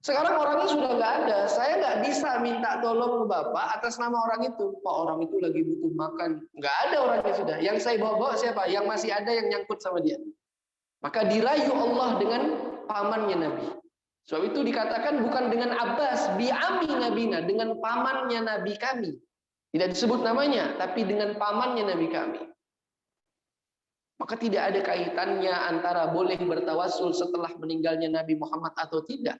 Sekarang orangnya sudah nggak ada. Saya nggak bisa minta tolong ke Bapak atas nama orang itu. Pak, orang itu lagi butuh makan. Nggak ada orangnya sudah. Yang saya bawa-bawa siapa? Yang masih ada yang nyangkut sama dia. Maka dirayu Allah dengan pamannya Nabi. Sebab itu dikatakan bukan dengan Abbas, bi'ami nabina, dengan pamannya Nabi kami. Tidak disebut namanya, tapi dengan pamannya Nabi kami. Maka tidak ada kaitannya antara boleh bertawassul setelah meninggalnya Nabi Muhammad atau tidak.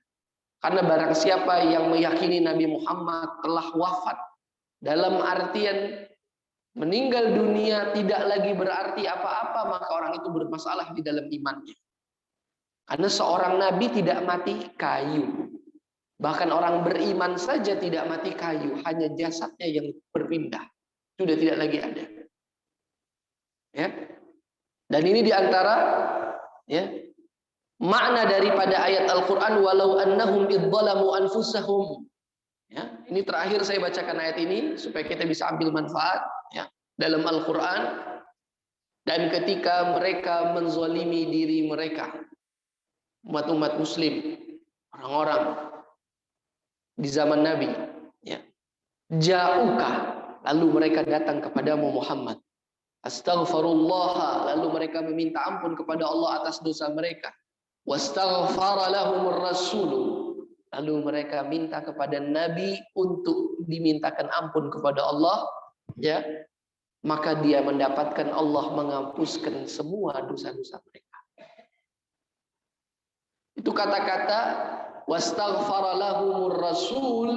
Karena barang siapa yang meyakini Nabi Muhammad telah wafat, dalam artian meninggal dunia tidak lagi berarti apa-apa, maka orang itu bermasalah di dalam imannya. Karena seorang nabi tidak mati kayu. Bahkan orang beriman saja tidak mati kayu, hanya jasadnya yang berpindah. Sudah tidak lagi ada. Ya. Dan ini diantara ya, makna daripada ayat Al-Quran, walau annahum idzalamu anfusahum. Ya, ini terakhir saya bacakan ayat ini supaya kita bisa ambil manfaat ya, dalam Al-Quran. Dan ketika mereka menzalimi diri mereka, umat-umat muslim, orang-orang di zaman Nabi, ya, ja'uka, lalu mereka datang kepadamu Muhammad, astaghfirullah, lalu mereka meminta ampun kepada Allah atas dosa mereka, wastaghfara lahumur rasul, lalu mereka minta kepada Nabi untuk dimintakan ampun kepada Allah, ya, maka dia mendapatkan Allah menghapuskan semua dosa-dosa mereka. Itu kata-kata wastaghfara lahumur rasul,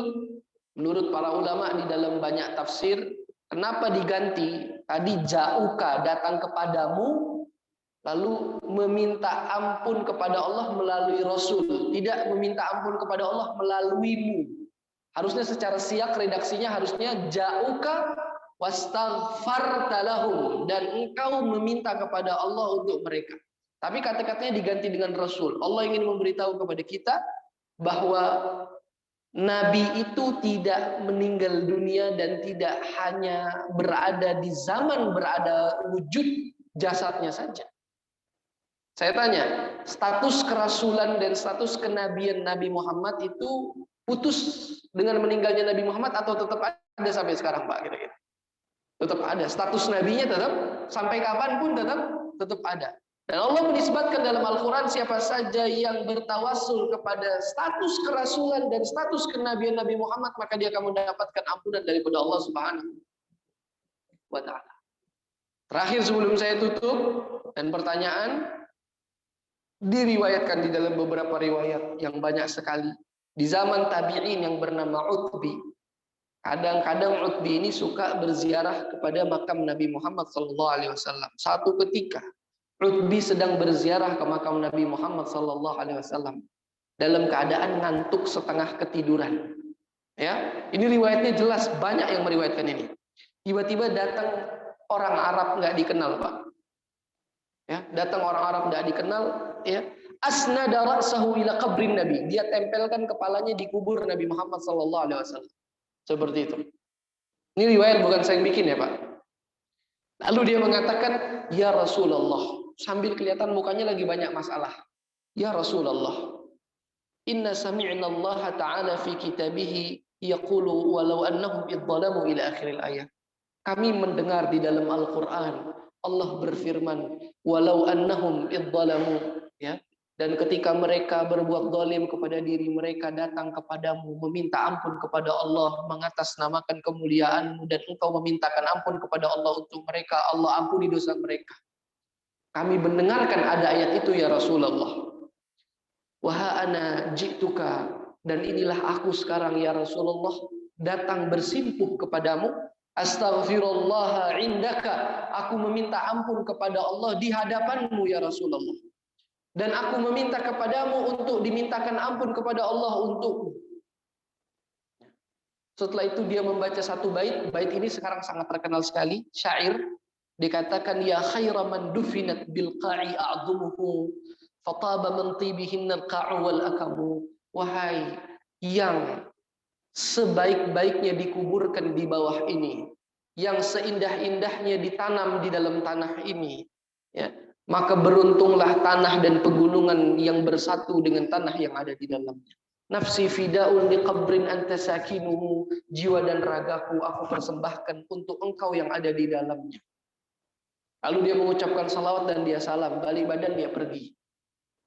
menurut para ulama di dalam banyak tafsir, kenapa diganti? Tadi ja'uka, datang kepadamu, lalu meminta ampun kepada Allah melalui rasul, tidak meminta ampun kepada Allah melaluimu. Harusnya secara siyak redaksinya harusnya ja'uka wastaghfarta lahum, dan engkau meminta kepada Allah untuk mereka. Tapi kata-katanya diganti dengan Rasul. Allah ingin memberitahu kepada kita bahwa Nabi itu tidak meninggal dunia dan tidak hanya berada di zaman berada wujud jasadnya saja. Saya tanya, status kerasulan dan status kenabian Nabi Muhammad itu putus dengan meninggalnya Nabi Muhammad atau tetap ada sampai sekarang, Pak? Kira-kira. Tetap ada. Status nabinya tetap sampai kapanpun tetap ada. Dan Allah menisbatkan dalam Al-Quran siapa saja yang bertawassul kepada status kerasulan dan status kenabian Nabi Muhammad, maka dia akan mendapatkan ampunan daripada Allah Subhanahu wa Ta'ala. Terakhir sebelum saya tutup dan pertanyaan, diriwayatkan di dalam beberapa riwayat yang banyak sekali di zaman tabi'in yang bernama Utbi. Kadang-kadang Utbi ini suka berziarah kepada makam Nabi Muhammad SAW. Satu ketika Utbi sedang berziarah ke makam Nabi Muhammad SAW dalam keadaan ngantuk setengah ketiduran. Ya, ini riwayatnya jelas, banyak yang meriwayatkan ini. Tiba-tiba datang orang Arab nggak dikenal, Pak. Ya, datang orang Arab nggak dikenal. Ya, asnada ra'sahu ila qabrin Nabi. Dia tempelkan kepalanya di kubur Nabi Muhammad SAW. Seperti itu. Ini riwayat bukan saya yang bikin ya, Pak. Lalu dia mengatakan, ya Rasulullah. Sambil kelihatan mukanya lagi banyak masalah. Ya Rasulullah, inna sami'na Allah Ta'ala fi kitabihi yaqulu walau annahum idzalamu ila akhiril ayat. Kami mendengar di dalam Al-Quran Allah berfirman walau annahum idzalamu, ya. Dan ketika mereka berbuat zalim kepada diri mereka, datang kepadamu meminta ampun kepada Allah, mengatasnamakan kemuliaan-Mu, dan engkau memintakan ampun kepada Allah untuk mereka, Allah ampuni dosa mereka. Kami mendengarkan ada ayat itu ya Rasulullah. Wa ana ji'tuka, dan inilah aku sekarang ya Rasulullah datang bersimpuh kepadamu. Astaghfirullah indaka, aku meminta ampun kepada Allah di hadapanmu ya Rasulullah. Dan aku meminta kepadamu untuk dimintakan ampun kepada Allah untukmu. Setelah itu dia membaca satu bait. Bait ini sekarang sangat terkenal sekali, syair. Dikatakan ya khaira man dufinat bil qa'i a'dhumuhu fataba man tibihinna al-qa'u wal akamu. Wahai yang sebaik-baiknya dikuburkan di bawah ini, yang seindah-indahnya ditanam di dalam tanah ini, ya, maka beruntunglah tanah dan pegunungan yang bersatu dengan tanah yang ada di dalamnya. Nafsi fida'un liqabrin anta sakinuhu, jiwa dan ragaku aku persembahkan untuk engkau yang ada di dalamnya. Lalu dia mengucapkan salawat dan dia salam, balik badan dia pergi.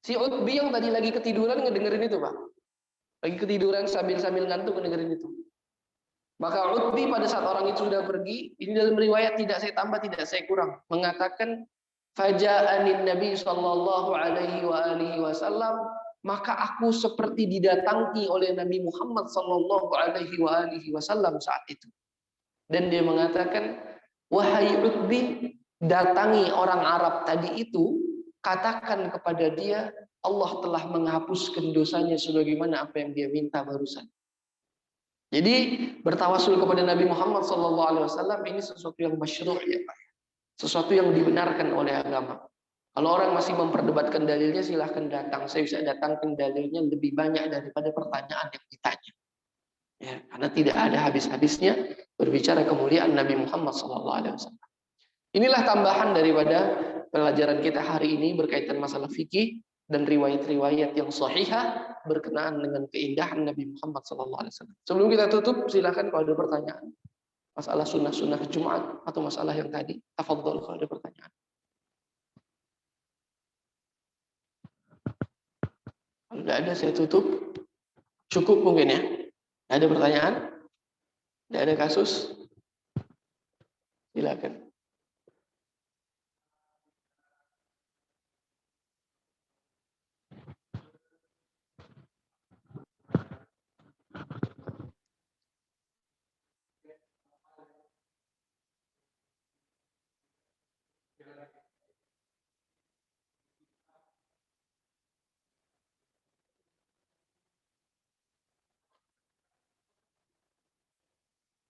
Si Utbi yang tadi lagi ketiduran ngedengerin itu, Pak. Lagi ketiduran sambil ngantuk ngedengerin itu. Maka Utbi pada saat orang itu sudah pergi, ini dalam riwayat tidak saya tambah, tidak saya kurang, mengatakan faja'anin Nabi sallallahu alaihi wasallam, maka aku seperti didatangi oleh Nabi Muhammad sallallahu alaihi wasallam saat itu. Dan dia mengatakan, wahai Utbi, datangi orang Arab tadi itu, katakan kepada dia, Allah telah menghapuskan dosanya sebagaimana apa yang dia minta barusan. Jadi bertawasul kepada Nabi Muhammad SAW ini sesuatu yang masyru' ya Pak. Sesuatu yang dibenarkan oleh agama. Kalau orang masih memperdebatkan dalilnya, silahkan datang. Saya bisa datangkan dalilnya lebih banyak daripada pertanyaan yang ditanya. Ya, karena tidak ada habis-habisnya berbicara kemuliaan Nabi Muhammad SAW. Inilah tambahan daripada pelajaran kita hari ini berkaitan masalah fikih dan riwayat-riwayat yang sahihah berkenaan dengan keindahan Nabi Muhammad SAW. Sebelum kita tutup, silakan kalau ada pertanyaan. Masalah sunnah-sunnah Jumat atau masalah yang tadi. Tafadhol kalau ada pertanyaan. Kalau tidak ada, saya tutup. Cukup mungkin ya. Tidak ada pertanyaan? Tidak ada kasus? Silakan.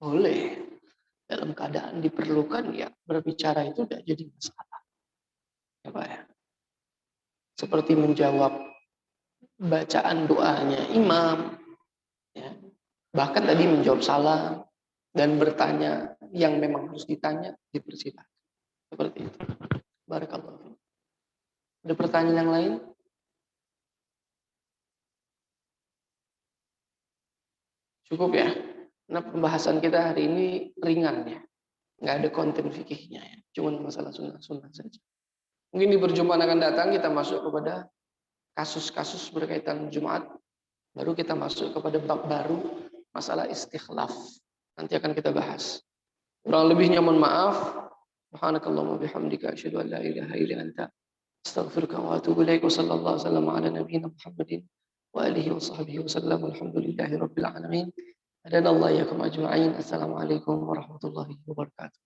Boleh. Dalam keadaan diperlukan, ya berbicara itu tidak jadi masalah. Ya Pak ya. Seperti menjawab bacaan doanya imam. Ya. Bahkan tadi menjawab salam dan bertanya yang memang harus ditanya, dipersilakan. Seperti itu. Barakallahu. Ada pertanyaan yang lain? Cukup ya. Nah, pembahasan kita hari ini ringan ya. Nggak ada konten fikihnya ya. Cuma masalah sunnah-sunnah saja. Mungkin di perjumpaan akan datang kita masuk kepada kasus-kasus berkaitan Jumat. Baru kita masuk kepada bab baru, masalah istikhlaf. Nanti akan kita bahas. Kurang lebihnya mohon maaf. Subhanakallahumma bihamdika asyhadu an la ilaha illa anta astaghfiruka wa atubu ilaik. Wassallallahu wasallam ala nabiyyina Muhammadin wa alihi wa sahbihi wasallam. Alhamdulillahi rabbil alamin. Hadanallahu iyyakum ajma'in. Assalamualaikum warahmatullahi wabarakatuh.